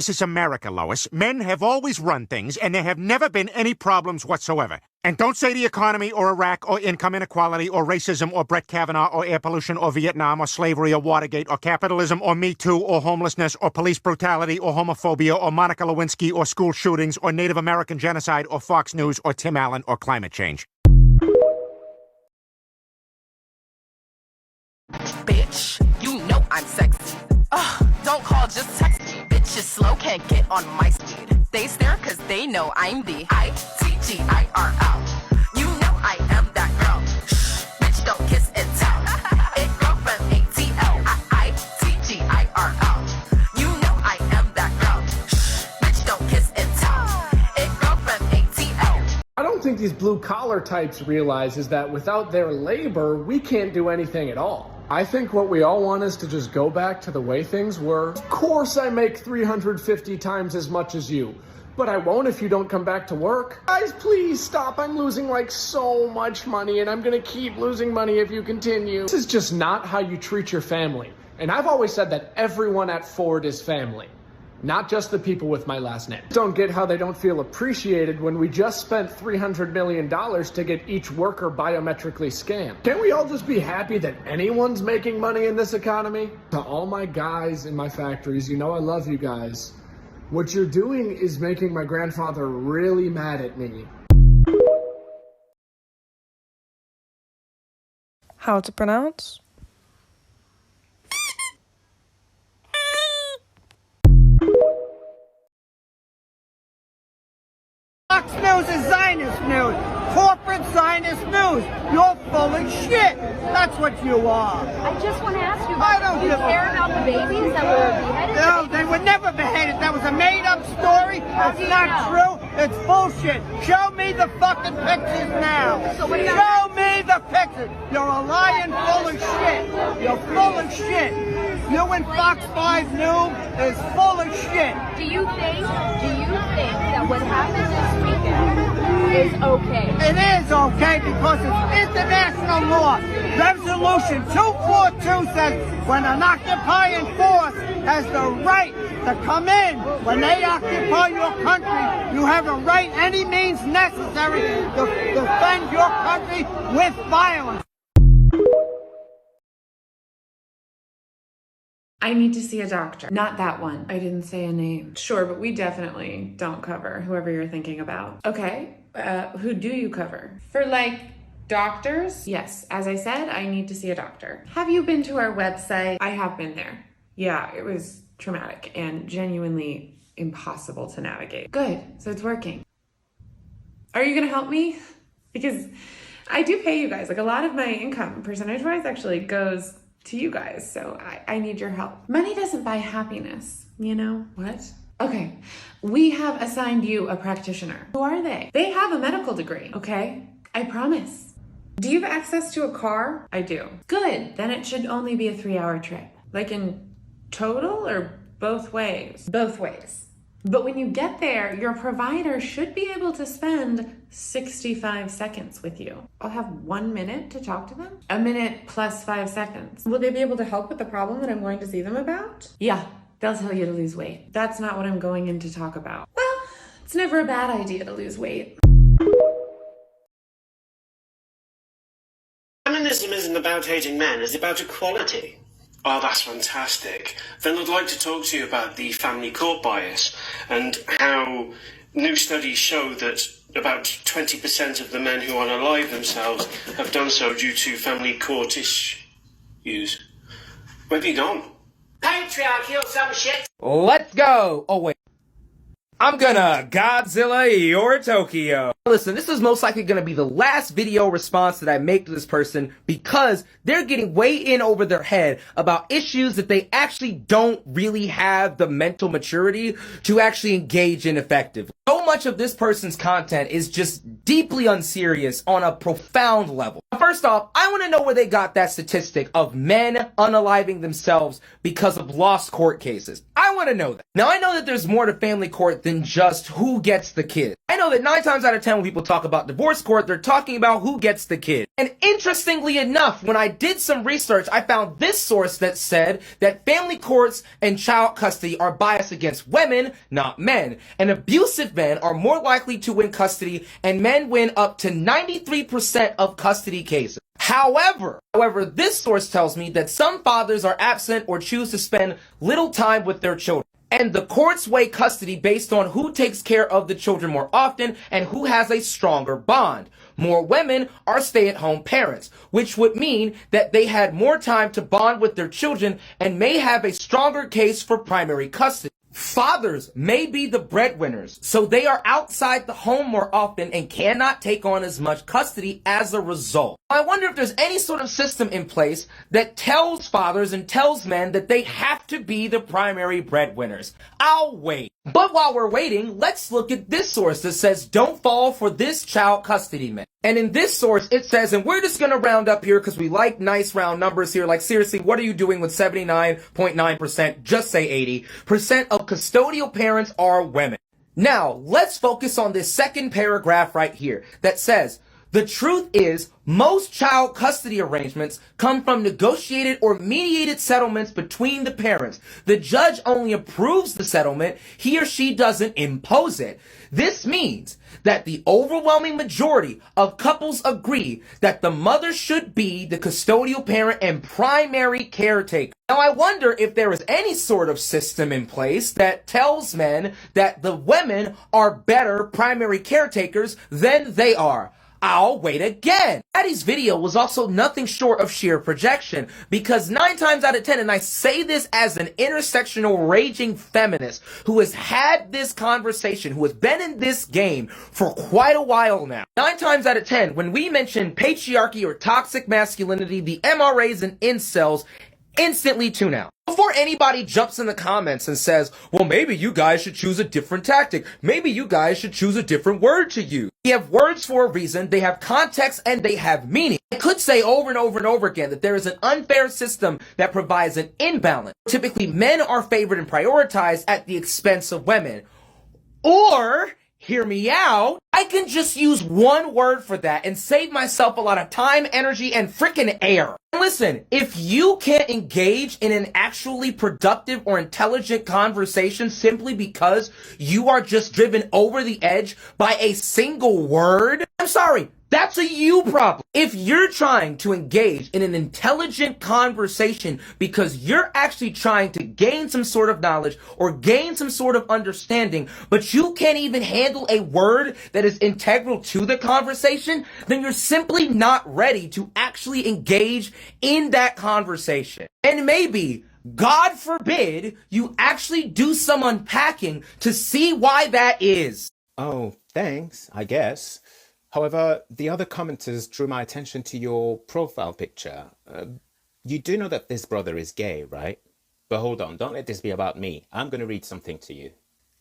This is America, Lois. Men have always run things, and there have never been any problems whatsoever. And don't say the economy or Iraq or income inequality or racism or Brett Kavanaugh or air pollution or Vietnam or slavery or Watergate or capitalism or Me Too or homelessness or police brutality or homophobia or Monica Lewinsky or school shootings or Native American genocide or Fox News or Tim Allen or climate change. Bitch, you know I'm sexy. Don't call, just text me. Bitch is slow, can't get on my speed. They stare cause they know I'm the ITGIRL. You know I am that girl. Shh, bitch, don't kiss and tell. It girl from ATL. ITGIRL. You know I am that girl. Shh, bitch, don't kiss and tell. It girl from ATL. I don't think these blue-collar types realize is that without their labor, we can't do anything at all. I think what we all want is to just go back to the way things were. Of course I make 350 times as much as you, but I won't if you don't come back to work. Guys, please stop. I'm losing like so much money and I'm gonna keep losing money if you continue. This is just not how you treat your family. And I've always said that everyone at Ford is family. Not just the people with my last name. Don't get how they don't feel appreciated when we just spent $300 million to get each worker biometrically scanned. Can't we all just be happy that anyone's making money in this economy? To all my guys in my factories, you know I love you guys. What you're doing is making my grandfather really mad at me. How to pronounce? Fox News is Zionist news. Corporate Zionist news. You're full of shit. That's what you are. I just want to ask you, Do you care about the babies that were beheaded? No, they were never beheaded. That was a made-up story. It's not true. It's bullshit. Show me the fucking pictures now. So what about Show me the pictures. You're a lying full of shit. You're full of shit. You and Fox 5 News is full of shit. Do you think that what happened this weekend is okay? It is okay because it's international law. Resolution 242 says when an occupying force has the right to come in when they occupy your country, you have a right, any means necessary, to defend your country with violence. I need to see a doctor. Not that one. I didn't say a name. Sure, but we definitely don't cover whoever you're thinking about. Okay, who do you cover? For like doctors? Yes, as I said, I need to see a doctor. Have you been to our website? I have been there. Yeah, it was traumatic and genuinely impossible to navigate. Good, so it's working. Are you gonna help me? Because I do pay you guys. Like a lot of my income, percentage-wise, actually goes to you guys, so I need your help. Money doesn't buy happiness, you know? What? Okay, we have assigned you a practitioner. Who are they? They have a medical degree, okay? I promise. Do you have access to a car? I do. Good, then it should only be a 3-hour trip. Like in total or both ways? Both ways. But when you get there, your provider should be able to spend 65 seconds with you. I'll have 1 minute to talk to them. A minute plus 5 seconds. Will they be able to help with the problem that I'm going to see them about? Yeah, they'll tell you to lose weight. That's not what I'm going in to talk about. Well, it's never a bad idea to lose weight. Feminism isn't about hating men, it's about equality. Oh, that's fantastic. Then I'd like to talk to you about the family court bias and how new studies show that about 20% of the men who unalive themselves have done so due to family court issues. Where have you gone? Patriarchy or some shit. Let's go! Oh, wait. I'm gonna Godzilla your Tokyo. Listen, this is most likely gonna be the last video response that I make to this person because they're getting way in over their head about issues that they actually don't really have the mental maturity to actually engage in effectively. So much of this person's content is just deeply unserious on a profound level. First off, I want to know where they got that statistic of men unaliving themselves because of lost court cases. I want to know that. Now, I know that there's more to family court than just who gets the kid. I know that 9 times out of 10 when people talk about divorce court, they're talking about who gets the kid. And interestingly enough, when I did some research, I found this source that said that family courts and child custody are biased against women, not men. And abusive men are more likely to win custody, and men win up to 93% of custody cases. However, this source tells me that some fathers are absent or choose to spend little time with their children. And the courts weigh custody based on who takes care of the children more often and who has a stronger bond. More women are stay-at-home parents, which would mean that they had more time to bond with their children and may have a stronger case for primary custody. Fathers may be the breadwinners, so they are outside the home more often and cannot take on as much custody as a result. I wonder if there's any sort of system in place that tells fathers and tells men that they have to be the primary breadwinners. I'll wait. But while we're waiting, let's look at this source that says don't fall for this child custody myth. And in this source, it says, and we're just going to round up here because we like nice round numbers here. Like, seriously, what are you doing with 79.9%, just say 80% of custodial parents are women? Now, let's focus on this second paragraph right here that says, the truth is, most child custody arrangements come from negotiated or mediated settlements between the parents. The judge only approves the settlement, he or she doesn't impose it. This means that the overwhelming majority of couples agree that the mother should be the custodial parent and primary caretaker. Now, I wonder if there is any sort of system in place that tells men that the women are better primary caretakers than they are. I'll wait again. Maddie's video was also nothing short of sheer projection, because 9 times out of 10, and I say this as an intersectional raging feminist who has had this conversation, who has been in this game for quite a while now, 9 times out of 10, when we mention patriarchy or toxic masculinity, the MRAs and incels instantly tune out. Before anybody jumps in the comments and says, well, maybe you guys should choose a different tactic. Maybe you guys should choose a different word to use. We have words for a reason. They have context and they have meaning. I could say over and over and over again that there is an unfair system that provides an imbalance. Typically, men are favored and prioritized at the expense of women. Or, hear me out, I can just use one word for that and save myself a lot of time, energy, and freaking air. Listen, if you can't engage in an actually productive or intelligent conversation simply because you are just driven over the edge by a single word, I'm sorry, that's a you problem. If you're trying to engage in an intelligent conversation because you're actually trying to gain some sort of knowledge or gain some sort of understanding, but you can't even handle a word that is integral to the conversation, then you're simply not ready to actually engage in that conversation. And maybe, God forbid, you actually do some unpacking to see why that is. Oh, thanks, I guess. However, the other commenters drew my attention to your profile picture. You do know that this brother is gay, right? But hold on, don't let this be about me. I'm going to read something to you.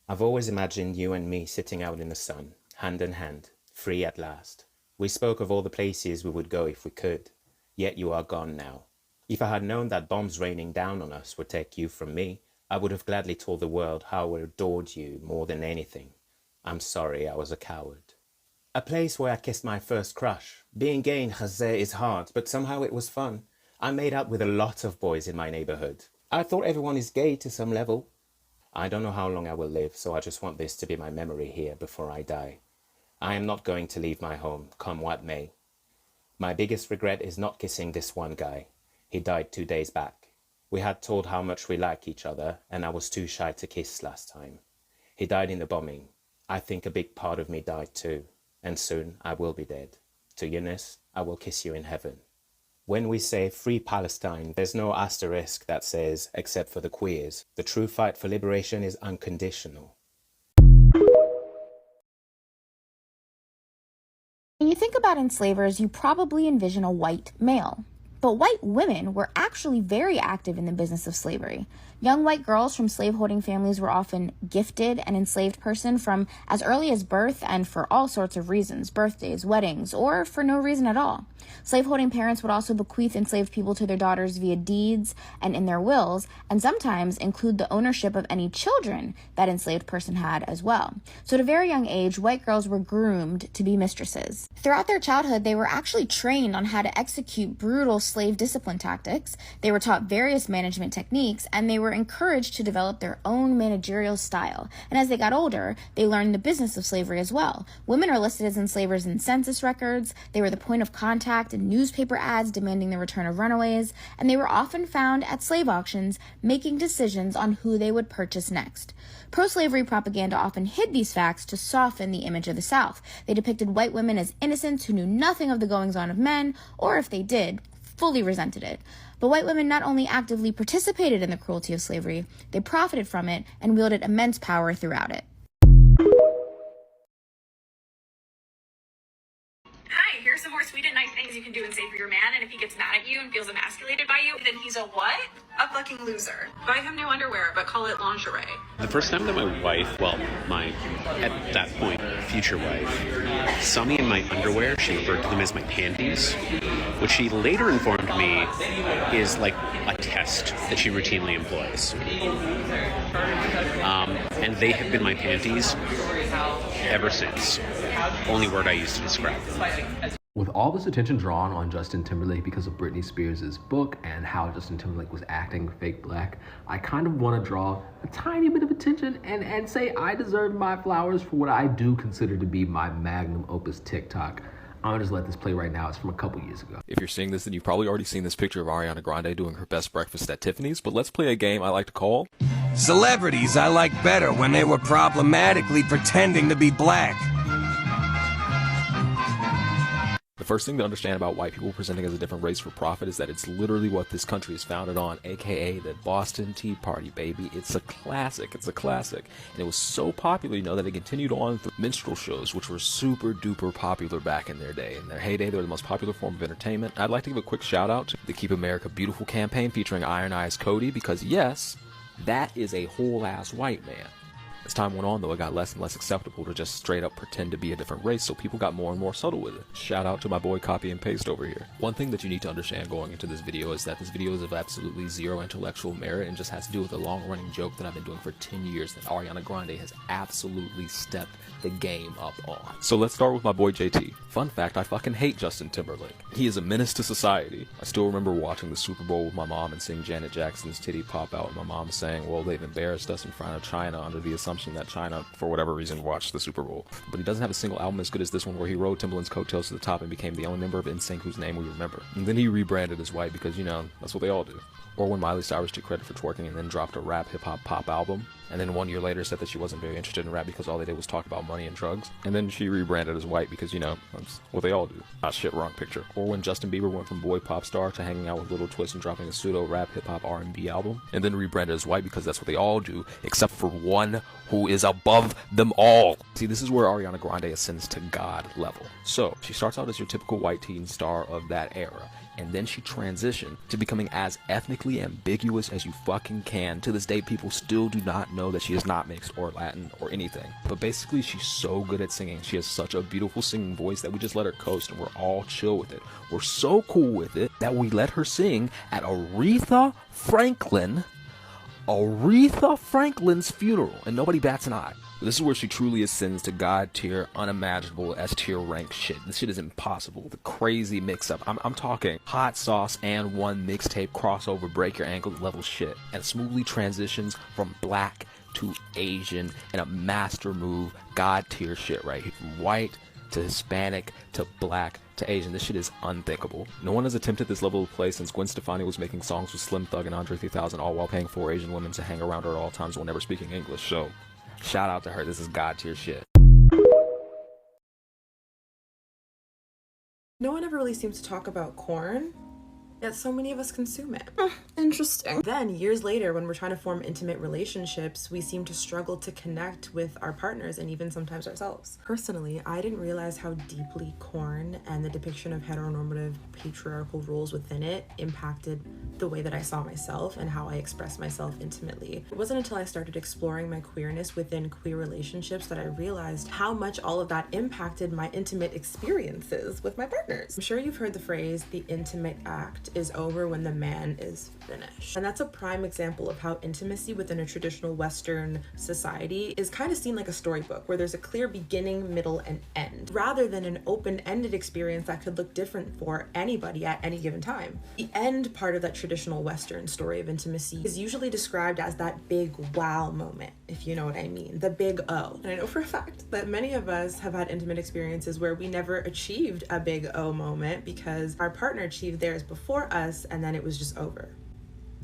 I've always imagined you and me sitting out in the sun, hand in hand, free at last. We spoke of all the places we would go if we could, yet you are gone now. If I had known that bombs raining down on us would take you from me, I would have gladly told the world how I adored you more than anything. I'm sorry I was a coward. A place where I kissed my first crush. Being gay in Khazé is hard, but somehow it was fun. I made out with a lot of boys in my neighborhood. I thought everyone is gay to some level. I don't know how long I will live, so I just want this to be my memory here before I die. I am not going to leave my home, come what may. My biggest regret is not kissing this one guy. He died 2 days back. We had told how much we like each other, and I was too shy to kiss last time. He died in the bombing. I think a big part of me died too. And soon I will be dead. To Eunice, I will kiss you in heaven. When we say free Palestine, there's no asterisk that says, except for the queers. The true fight for liberation is unconditional. When you think about enslavers, you probably envision a white male. But white women were actually very active in the business of slavery. Young white girls from slaveholding families were often gifted an enslaved person from as early as birth and for all sorts of reasons, birthdays, weddings, or for no reason at all. Slaveholding parents would also bequeath enslaved people to their daughters via deeds and in their wills, and sometimes include the ownership of any children that enslaved person had as well. So at a very young age, white girls were groomed to be mistresses. Throughout their childhood, they were actually trained on how to execute brutal slave discipline tactics. They were taught various management techniques, and they were encouraged to develop their own managerial style. And as they got older, they learned the business of slavery as well. Women are listed as enslavers in census records. They were the point of contact in newspaper ads demanding the return of runaways, and they were often found at slave auctions making decisions on who they would purchase next. Pro-slavery propaganda often hid these facts to soften the image of the South. They depicted white women as innocents who knew nothing of the goings-on of men, or if they did, fully resented it. But white women not only actively participated in the cruelty of slavery, they profited from it and wielded immense power throughout it. Hi, here's some more sweet and nice things you can do and say for your man, and if he gets mad at you and feels emasculated by you, then he's a what? A fucking loser. Buy him new underwear, but call it lingerie. The first time that my wife, well, my, at that point, future wife, saw me in my underwear, she referred to them as my panties, which she later informed me is like a test that she routinely employs. And they have been my panties ever since. Only word I use to describe them. With all this attention drawn on Justin Timberlake because of Britney Spears' book and how Justin Timberlake was acting fake black, I kind of want to draw a tiny bit of attention and say I deserve my flowers for what I do consider to be my magnum opus TikTok. I'm gonna just let this play right now. It's from a couple years ago. If you're seeing this, then you've probably already seen this picture of Ariana Grande doing her best breakfast at Tiffany's, but let's play a game I like to call Celebrities I like better when they were problematically pretending to be black. The first thing to understand about white people presenting as a different race for profit is that it's literally what this country is founded on, aka the Boston Tea Party, baby. It's a classic. It's a classic. And it was so popular, you know, that it continued on through minstrel shows, which were super duper popular back in their day. In their heyday, they were the most popular form of entertainment. I'd like to give a quick shout out to the Keep America Beautiful campaign featuring Iron Eyes Cody, because yes, that is a whole ass white man. As time went on, though, it got less and less acceptable to just straight up pretend to be a different race, so people got more and more subtle with it. Shout out to my boy Copy and Paste over here. One thing that you need to understand going into this video is that this video is of absolutely zero intellectual merit and just has to do with a long-running joke that I've been doing for 10 years that Ariana Grande has absolutely stepped the game up on. So let's start with my boy JT. Fun fact, I fucking hate Justin Timberlake. He is a menace to society. I still remember watching the Super Bowl with my mom and seeing Janet Jackson's titty pop out and my mom saying, well, they've embarrassed us in front of China under the assumption that China, for whatever reason, watched the Super Bowl. But he doesn't have a single album as good as this one where he rode Timbaland's coattails to the top and became the only member of NSYNC whose name we remember. And then he rebranded as white because, you know, that's what they all do. Or when Miley Cyrus took credit for twerking and then dropped a rap hip-hop pop album, and then 1 year later said that she wasn't very interested in rap because all they did was talk about money and drugs, and then she rebranded as white because, you know, that's what they all do. Ah shit, wrong picture. Or when Justin Bieber went from boy pop star to hanging out with Little Twist and dropping a pseudo rap hip-hop R&B album, and then rebranded as white because that's what they all do, except for one who is above them all. See, this is where Ariana Grande ascends to God level. So, she starts out as your typical white teen star of that era, and then she transitioned to becoming as ethnically ambiguous as you fucking can. To this day, people still do not know that she is not mixed or Latin or anything. But basically, she's so good at singing. She has such a beautiful singing voice that we just let her coast and we're all chill with it. We're so cool with it that we let her sing at Aretha Franklin's funeral, and nobody bats an eye. This is where she truly ascends to God tier, unimaginable S tier rank shit. This shit is impossible. The crazy mix up. I'm talking hot sauce and one mixtape crossover break your ankle level shit, and smoothly transitions from black to Asian in a master move God tier shit right here. From white to Hispanic to black to Asian. This shit is unthinkable. No one has attempted this level of play since Gwen Stefani was making songs with Slim Thug and Andre 3000, all while paying 4 Asian women to hang around her at all times while never speaking English. So shout out to her. This is God tier shit. No one ever really seems to talk about corn, Yet so many of us consume it. Interesting. Then, years later, when we're trying to form intimate relationships, we seem to struggle to connect with our partners and even sometimes ourselves. Personally, I didn't realize how deeply porn and the depiction of heteronormative patriarchal roles within it impacted the way that I saw myself and how I expressed myself intimately. It wasn't until I started exploring my queerness within queer relationships that I realized how much all of that impacted my intimate experiences with my partners. I'm sure you've heard the phrase, the intimate act is over when the man is finished. And that's a prime example of how intimacy within a traditional Western society is kind of seen like a storybook where there's a clear beginning, middle, and end, rather than an open-ended experience that could look different for anybody at any given time. The end part of that traditional Western story of intimacy is usually described as that big wow moment, if you know what I mean, the big O. And I know for a fact that many of us have had intimate experiences where we never achieved a big O moment because our partner achieved theirs before us and then it was just over.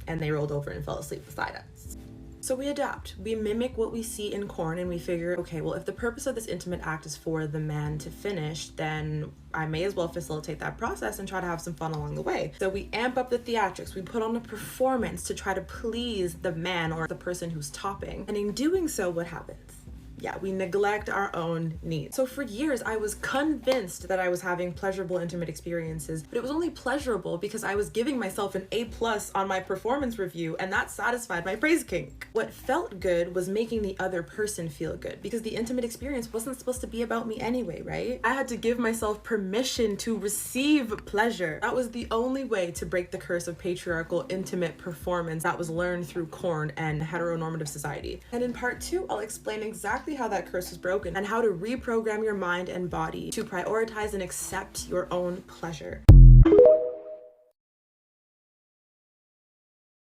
And they rolled over and fell asleep beside us. So we adapt. We mimic what we see in porn and we figure, okay, well, if the purpose of this intimate act is for the man to finish, then I may as well facilitate that process and try to have some fun along the way. So we amp up the theatrics, we put on a performance to try to please the man or the person who's topping. And in doing so, what happens? Yeah, we neglect our own needs. So for years, I was convinced that I was having pleasurable intimate experiences, but it was only pleasurable because I was giving myself an A+ on my performance review, and that satisfied my praise kink. What felt good was making the other person feel good, because the intimate experience wasn't supposed to be about me anyway, right? I had to give myself permission to receive pleasure. That was the only way to break the curse of patriarchal intimate performance that was learned through porn and heteronormative society. And in part 2, I'll explain exactly how that curse was broken and how to reprogram your mind and body to prioritize and accept your own pleasure.